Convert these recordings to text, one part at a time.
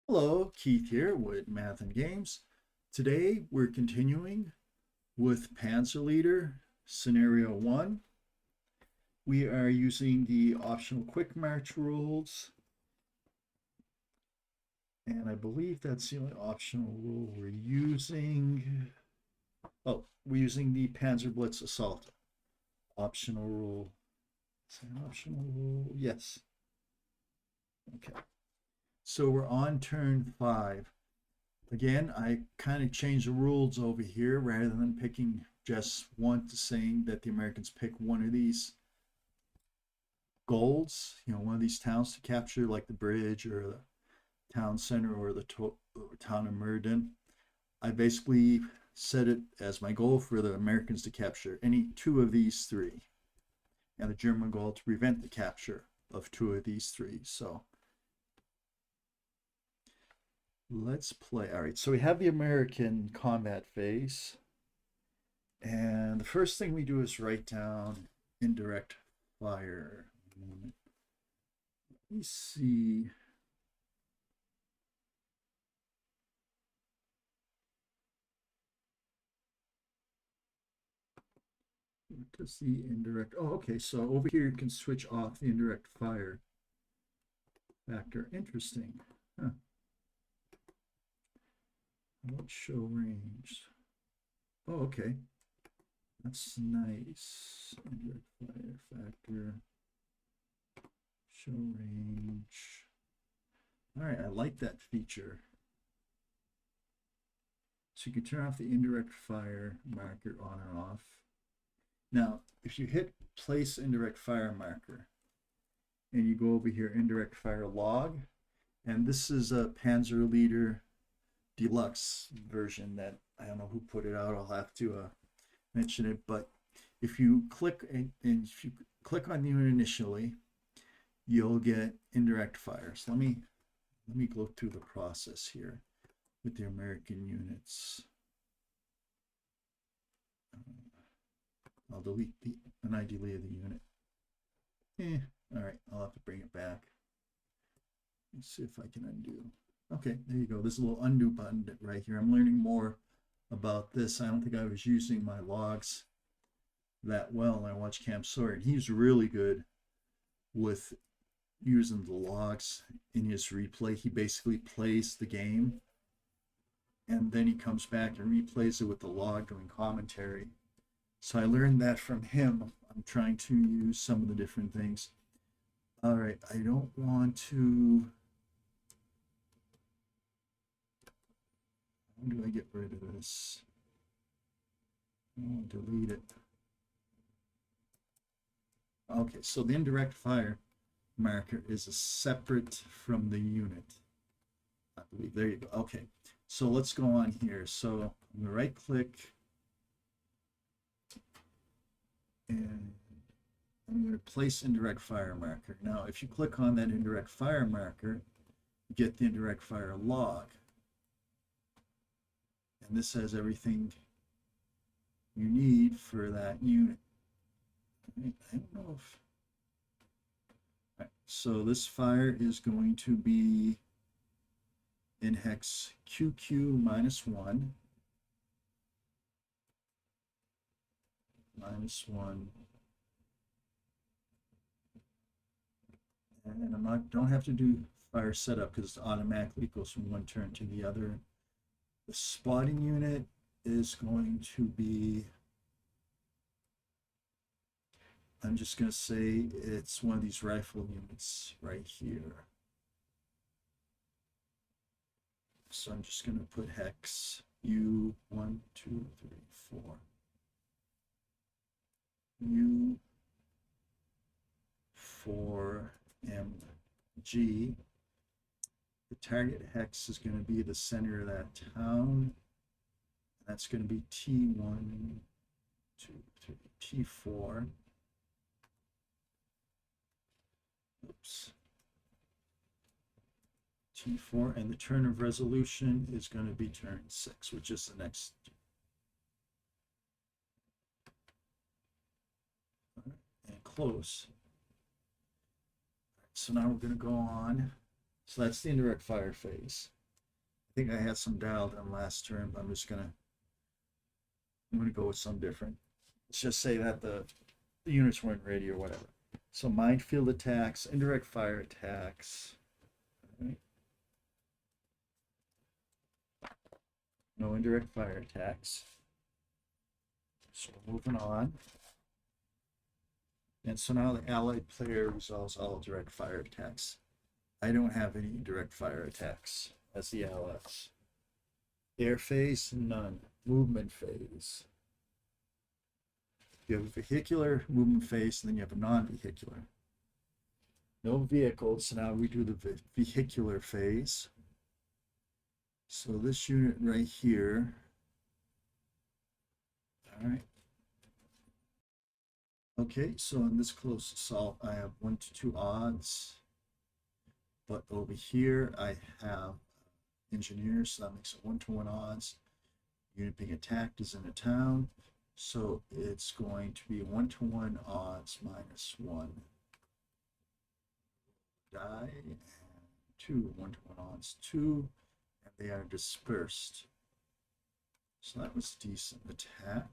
Hello, Keith here with Math and Games. Today we're continuing with PanzerLeader Scenario 1. We are using the optional quick march rules, and I believe that's the only optional rule we're using. Oh, we're using the Panzer Blitz Assault optional rule. Is that an optional rule? Yes. Okay. So we're on turn 5. Again, I kind of changed the rules over here rather than picking just one to saying that the Americans pick one of these goals, one of these towns to capture, like the bridge or the town center or the town of Murden. I basically set it as my goal for the Americans to capture any two of these three, and the German goal to prevent the capture of two of these three. So let's play. All right, so we have the American combat phase. And the first thing we do is write down indirect fire. Let me see. What does the indirect? Oh, okay. So over here you can switch off the indirect fire factor. Interesting. Huh. Won't show range. Oh, okay. That's nice. Indirect fire factor. Show range. All right, I like that feature. So you can turn off the indirect fire marker on and off. Now, if you hit place indirect fire marker and you go over here, indirect fire log, and this is a PanzerLeader Deluxe version that I don't know who put it out. I'll have to mention it. But if you click and if you click on the unit initially, you'll get indirect fire. So let me go through the process here with the American units. I'll delete and I deleted the unit. All right, I'll have to bring it back. Let's see if I can undo. Okay, there you go. There's a little undo button right here. I'm learning more about this. I don't think I was using my logs that well when I watched Camp Sawyer. And he's really good with using the logs in his replay. He basically plays the game and then he comes back and replays it with the log doing commentary. So I learned that from him. I'm trying to use some of the different things. All right, I don't want to. How do I get rid of this? Oh, delete it. Okay, so the indirect fire marker is a separate from the unit. I believe. There you go. Okay, so let's go on here. So I'm going to right click and I'm going to place indirect fire marker. Now, if you click on that indirect fire marker, you get the indirect fire log. And this has everything you need for that unit. I don't know if... Right, so this fire is going to be in hex QQ -1. -1. And I don't have to do fire setup because it automatically goes from one turn to the other. The spotting unit is going to be, I'm just going to say it's one of these rifle units right here. So I'm just going to put hex U 1, 2, 3, 4. U 4 MG. The target hex is going to be the center of that town. That's going to be T1, 2, 3, T4. Oops. T4, and the turn of resolution is going to be turn 6, which is the next. And close. So now we're going to go on. So that's the indirect fire phase. think I had some dialed in last turn, but I'm gonna go with some different. Let's just say that the units weren't ready or whatever. So minefield attacks, indirect fire attacks. All right. No indirect fire attacks. So moving on. And so now the allied player resolves all direct fire attacks. I don't have any direct fire attacks as the allies. Air phase, none. Movement phase. You have a vehicular movement phase, and then you have a non-vehicular. No vehicles, so now we do the vehicular phase. So this unit right here. All right. Okay, so in this close assault, I have 1 to 2 odds. But over here, I have engineers, so that makes it 1 to 1 odds. Unit being attacked is in a town, so it's going to be 1 to 1 odds -1. Die, and 2, 1 to 1 odds 2, and they are dispersed. So that was a decent attack.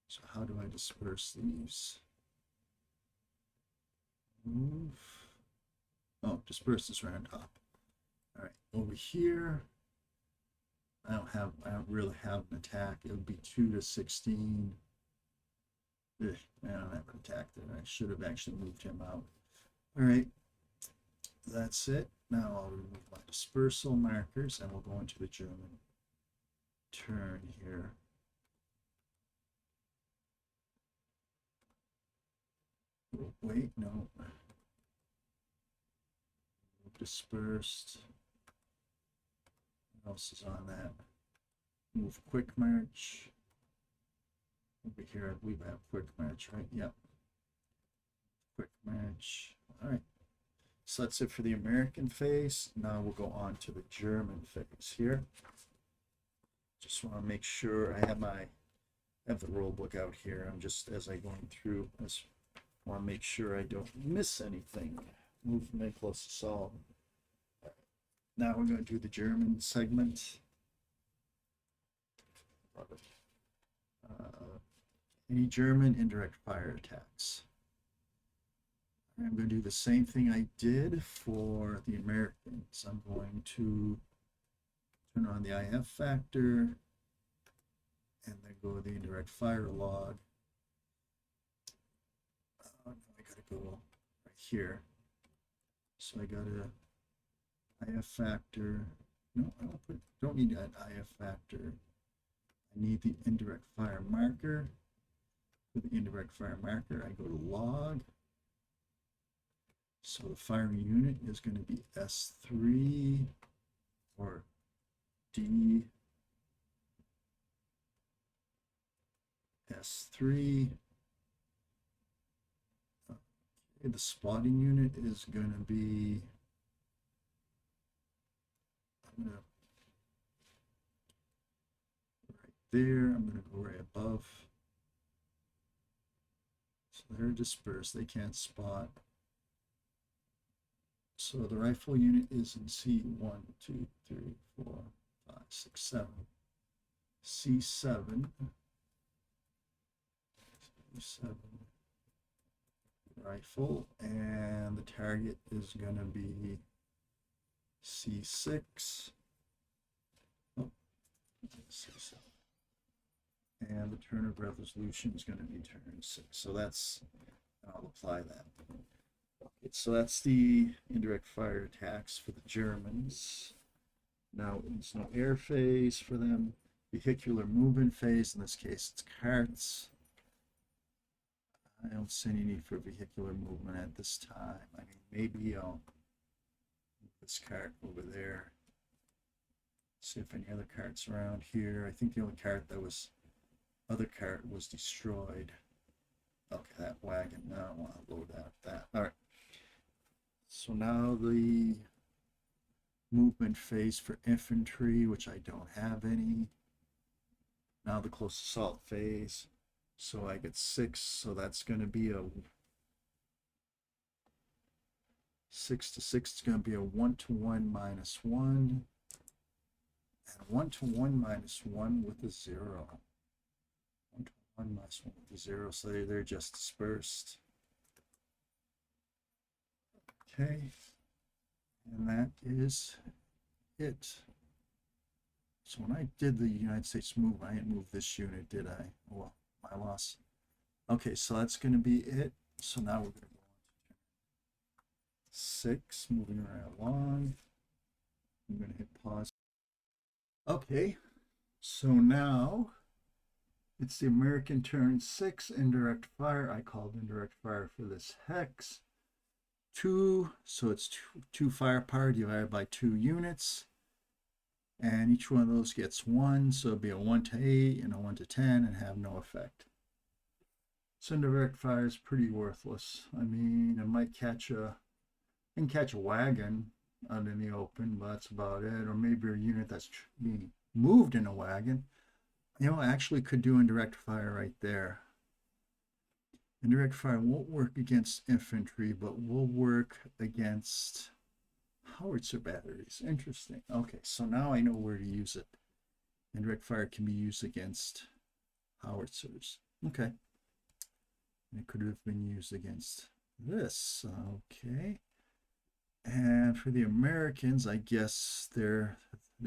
So how do I disperse these? Move. Oh, disperse is right on top. All right, over here, I don't really have an attack. It would be 2 to 16. Ugh, I don't have an attack there. I should have actually moved him out. All right, that's it. Now I'll remove my dispersal markers and we'll go into the German turn here. Oh, wait, no. Dispersed. What else is on that? Move quick march. Over here, I believe I have quick march, right? Yep. Quick march. All right. So that's it for the American phase. Now we'll go on to the German phase here. Just want to make sure I have the rule book out here. I'm just, as I'm going through, I just want to make sure I don't miss anything. Movement, close assault. Now we're going to do the German segment. Any German indirect fire attacks. I'm going to do the same thing I did for the Americans. I'm going to turn on the IF factor and then go to the indirect fire log. I gotta go right here. So I got a IF factor. No, I don't need an IF factor. I need the indirect fire marker. For the indirect fire marker, I go to log. So the firing unit is going to be S3 or D S3. Okay, the spotting unit is going to be, right there. I'm going to go right above. So they're dispersed. They can't spot. So the rifle unit is in C1, 2, 3, 4, 5, 6, 7. C7. C7 rifle, and the target is going to be C6. Oh, C7. And the turn of resolution is going to be turn 6. So that's, I'll apply that. Okay, so that's the indirect fire attacks for the Germans. Now there's no air phase for them. Vehicular movement phase, in this case it's carts. I don't see any need for vehicular movement at this time. I mean, maybe I'll move this cart over there. See if any other carts around here. I think the only other cart was destroyed. Okay, that wagon. Now I want to load out that. All right. So now the movement phase for infantry, which I don't have any. Now the close assault phase. So I get 6, so that's going to be a 6 to 6 is going to be a 1 to 1 minus 1. And 1 to 1 minus 1 with a 0. 1 to 1 minus 1 with a 0. So they're just dispersed. Okay. And that is it. So when I did the United States move, I didn't move this unit, did I? Oh, well, my loss. Okay, so that's going to be it. So now we're going to go on to 6, moving right along. I'm going to hit pause. Okay, so now it's the American turn 6, indirect fire. I called indirect fire for this hex. 2, so it's 2 firepower divided by 2 units. And each one of those gets 1, so it'll be a 1 to 8 and a 1 to 10 and have no effect. So indirect fire is pretty worthless. I mean, it might catch a wagon out in the open, but that's about it. Or maybe a unit that's being moved in a wagon. You know, actually could do indirect fire right there. Indirect fire won't work against infantry, but will work against howitzer batteries. Interesting. Okay, so now I know where to use it. Indirect fire can be used against howitzers. Okay. It could have been used against this. Okay. And for the Americans, I guess the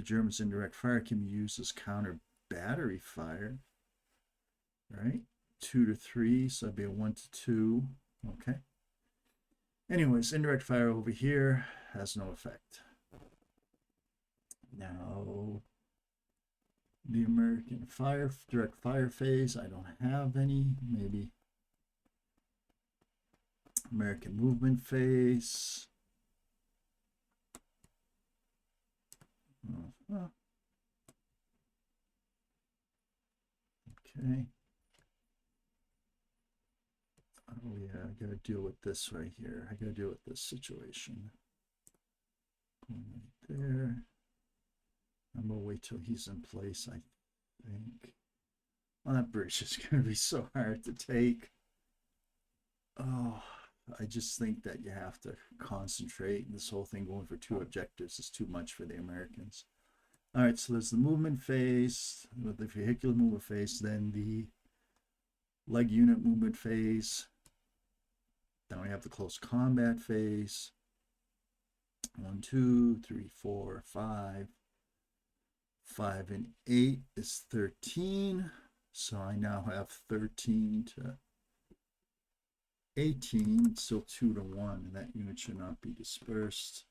Germans' indirect fire can be used as counter battery fire. Right? 2 to 3, so that'd be a 1 to 2. Okay. Anyways, indirect fire over here has no effect. Now, the American direct fire phase, I don't have any. Maybe American movement phase. Okay. Oh yeah, I gotta deal with this right here. I gotta deal with this situation. Right there. I'm gonna wait till he's in place, I think. Well, that bridge is gonna be so hard to take. Oh, I just think that you have to concentrate. This whole thing going for 2 objectives is too much for the Americans. All right, so there's the movement phase, with the vehicular movement phase, then the leg unit movement phase. Then we have the close combat phase. 1, 2, 3, 4, 5. 5 and 8 is 13. So I now have 13 to 18, still 2 to 1, and that unit should not be dispersed.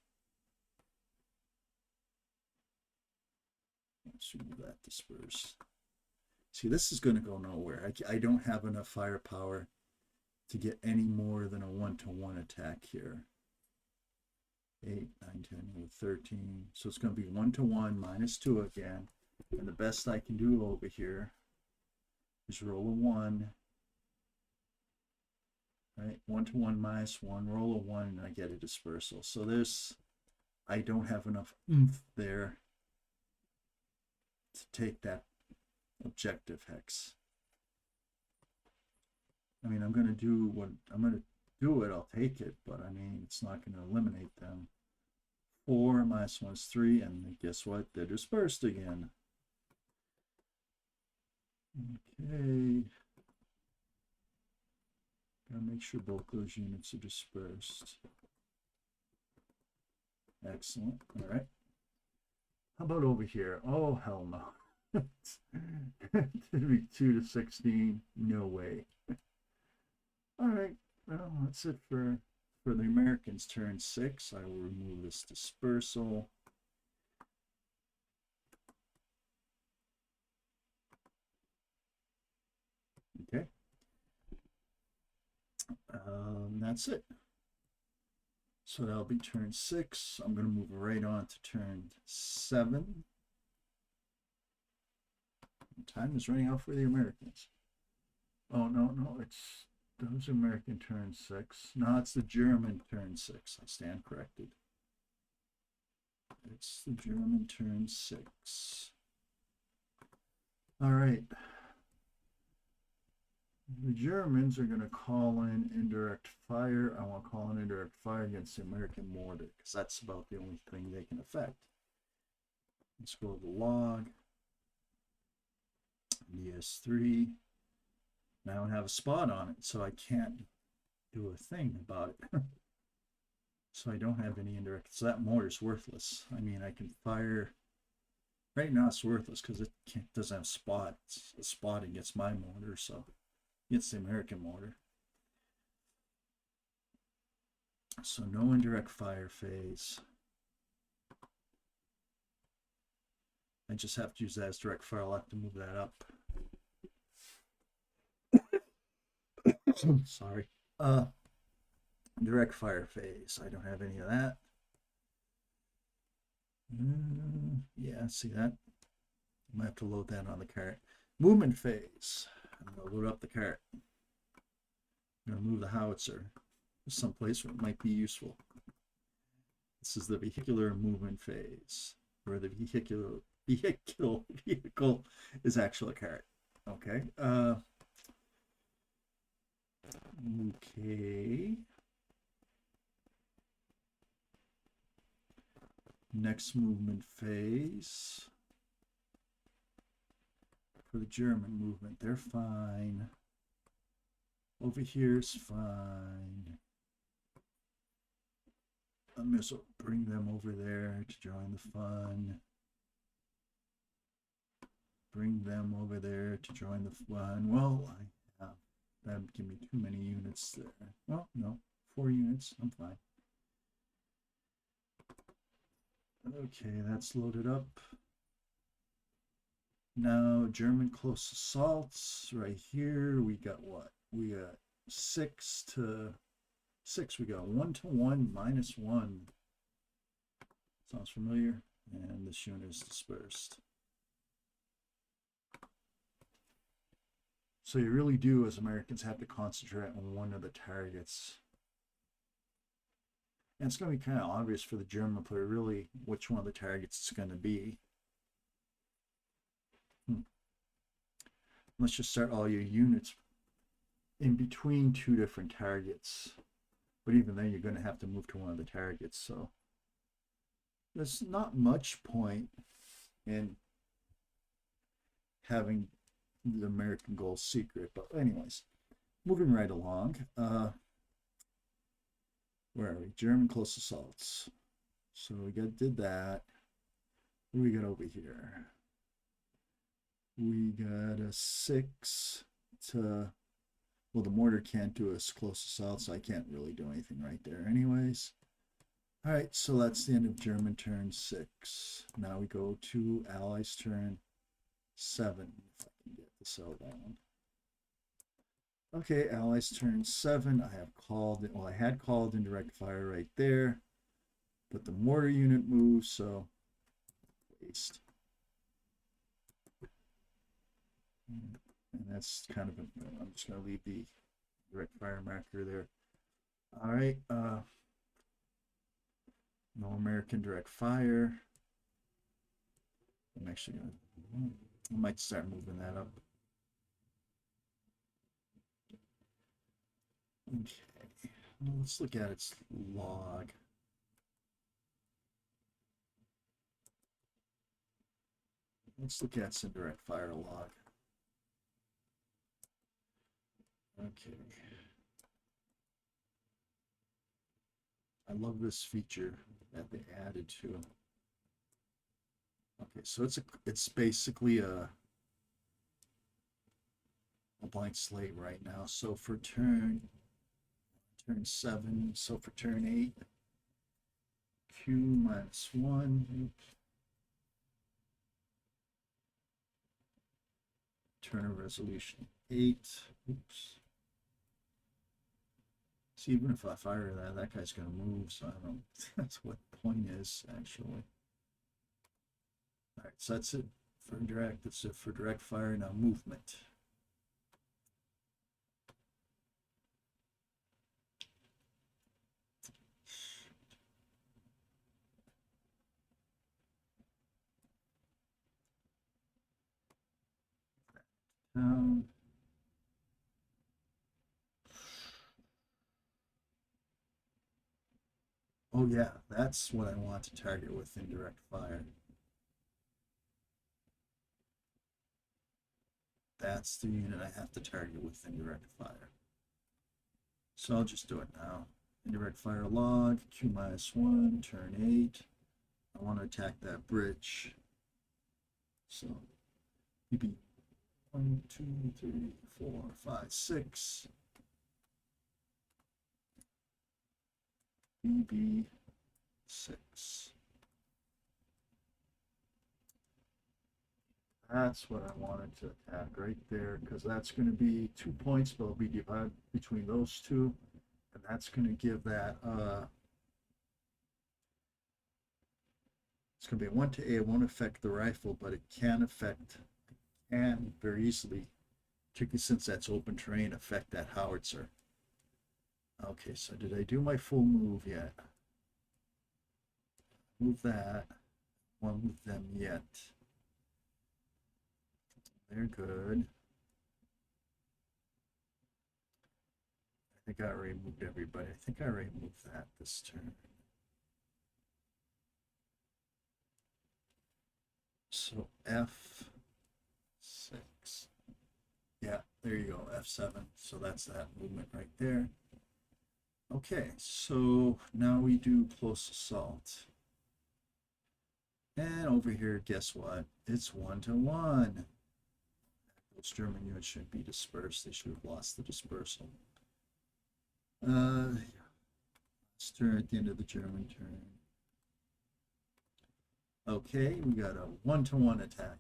Let's remove that disperse. See, this is going to go nowhere. I don't have enough firepower to get any more than a 1-to-1 attack here. 8, 9, 10, 13. So it's going to be 1-to-1 minus 2 again. And the best I can do over here is roll a 1. Right? 1-to-1 minus 1, roll a 1, and I get a dispersal. So I don't have enough oomph there to take that objective hex. I mean, I'm going to do what I'm going to do it, I'll take it, but I mean, it's not going to eliminate them. 4 minus 1 is 3, and guess what? They're dispersed again. Okay. Gotta make sure both those units are dispersed. Excellent. All right. How about over here? Oh, hell no. It'd be 2 to 16. No way. All right. Well, that's it for the Americans' turn 6. I will remove this dispersal. Okay. That's it. So that'll be turn 6. I'm going to move right on to turn 7. Time is running out for the Americans. Oh, no, it's those American turn 6. No, it's the German turn 6. I stand corrected. It's the German turn 6. All right. The Germans are going to call in indirect fire. I want to call in indirect fire against the American mortar because that's about the only thing they can affect. Let's go to the log. DS3. Now I don't have a spot on it, so I can't do a thing about it. So I don't have any indirect. So that mortar's worthless. I mean, I can fire. Right now it's worthless because it doesn't have spots. A spot against my mortar, so against the American mortar. So no indirect fire phase. I just have to use that as direct fire. I'll have to move that up. Sorry. Direct fire phase. I don't have any of that. Yeah, see that? I might have to load that on the cart. Movement phase. I'm going to load up the cart. I'm going to move the howitzer someplace where it might be useful. This is the vehicular movement phase, where the vehicle is actually a cart. Okay. Okay. Next movement phase. For the German movement, they're fine. Over here's fine. A missile, bring them over there to join the fun. Bring them over there to join the fun. Well, that would give me too many units there. Well, no, 4 units, I'm fine. Okay, that's loaded up. Now, German close assaults right here. We got what? We got 6 to 6. We got 1 to 1 -1. Sounds familiar. And this unit is dispersed. So you really do, as Americans, have to concentrate on one of the targets. And it's going to be kind of obvious for the German player, really, which one of the targets it's going to be. Let's just start all your units in between 2 different targets. But even then, you're going to have to move to one of the targets. So there's not much point in having the American goal secret. But anyways, moving right along. Where are we? German close assaults. So we did that. What do we got over here? We got a 6 to, well, the mortar can't do a close assault, so I can't really do anything right there anyways. All right, so that's the end of German turn 6. Now we go to Allies turn 7, if I can get the cell down. Okay, Allies turn 7. I have called it, well, I had called indirect fire right there, but the mortar unit moves, so waste. And that's kind of, I'm just going to leave the direct fire marker there. All right, no American direct fire. I'm actually going to, I might start moving that up. Okay, well, let's look at its log. Let's look at some direct fire log. Okay. I love this feature that they added to. Okay, so it's basically a blank slate right now. So for turn 7, so for turn 8, Q -1. Oops. Turn of resolution 8. Oops. So even if I fire that, that guy's going to move, so I don't know. That's what the point is, actually. All right, so that's it for direct. That's it for direct fire. Now movement. Oh yeah, that's what I want to target with indirect fire. That's the unit I have to target with indirect fire. So I'll just do it now. Indirect fire log, Q-1, turn 8. I want to attack that bridge. So maybe 1, 2, 3, 4, 5, 6. BB 6. That's what I wanted to attack right there, because that's going to be 2 points, but it'll be divided between those two, and that's going to give that it's going to be a 1 to A. It won't affect the rifle, but it can very easily, particularly since that's open terrain, affect that howitzer. Okay, so did I do my full move yet? Move that. Won't move them yet. They're good. I think I already moved everybody. I think I already moved that this turn. So F6. Yeah, there you go, F7. So that's that movement right there. Okay, so now we do close assault. And over here, guess what? It's 1 to 1. Those German units should be dispersed. They should have lost the dispersal. Let's turn at the end of the German turn. Okay, we got a 1 to 1 attack.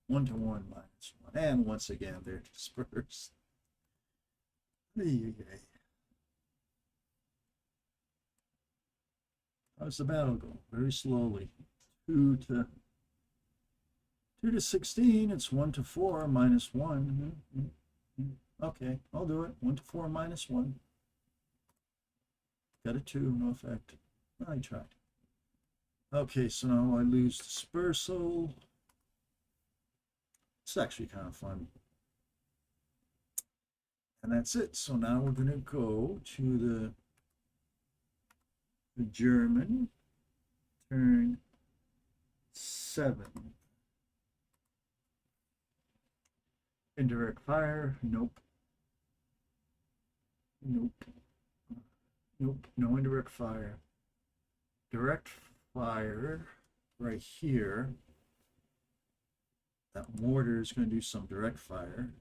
1 to 1 minus 1. And once again, they're dispersed. How's the battle go? Very slowly. 2 to 16. It's 1 to 4 minus 1. Okay, I'll do it. 1 to 4 minus 1. Got a 2, no effect. I tried. Okay, so now I lose dispersal. It's actually kind of fun. And that's it. So now we're going to go to the German turn 7. Indirect fire. Nope. Nope. Nope. No indirect fire. Direct fire right here. That mortar is going to do some direct fire.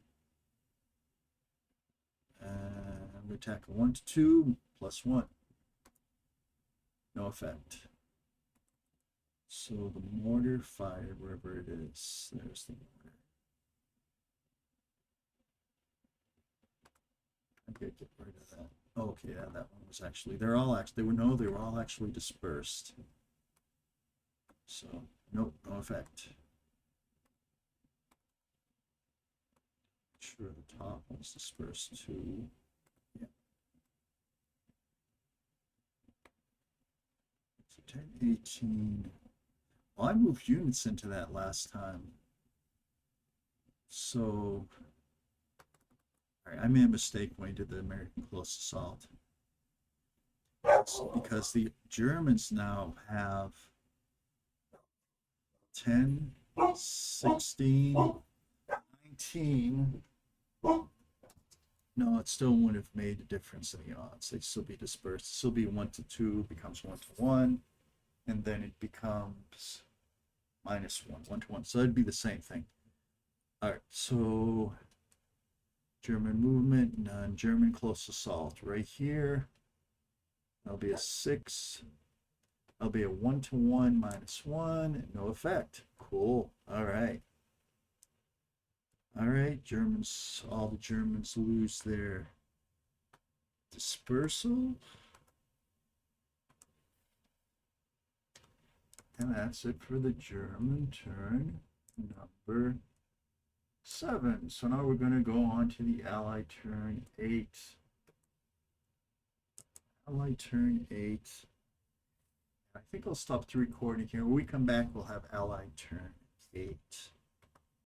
And we attack 1 to 2 plus 1. No effect. So the mortar fired wherever it is. There's the mortar. I'm gonna get rid of that. Oh, okay, yeah, that one was actually. They were all actually dispersed. So nope, no effect. Sure, the top one's dispersed too. Yeah. So 10, 18. Well, I moved units into that last time. So I made a mistake when I did the American close assault. Because the Germans now have 10, 16, 19. No, it still wouldn't have made a difference in the odds. They'd still be dispersed. It'd still be 1 to 2, becomes 1 to 1, and then it becomes minus 1, 1 to 1. So it'd be the same thing. All right, so German movement, non-German close assault. Right here, that'll be a 6. That'll be a 1 to 1 minus 1, no effect. Cool. All right. All right, Germans, all the Germans lose their dispersal. And that's it for the German turn number 7. So now we're going to go on to the Allied turn 8. Allied turn 8. I think I'll stop the recording here. When we come back, we'll have Allied turn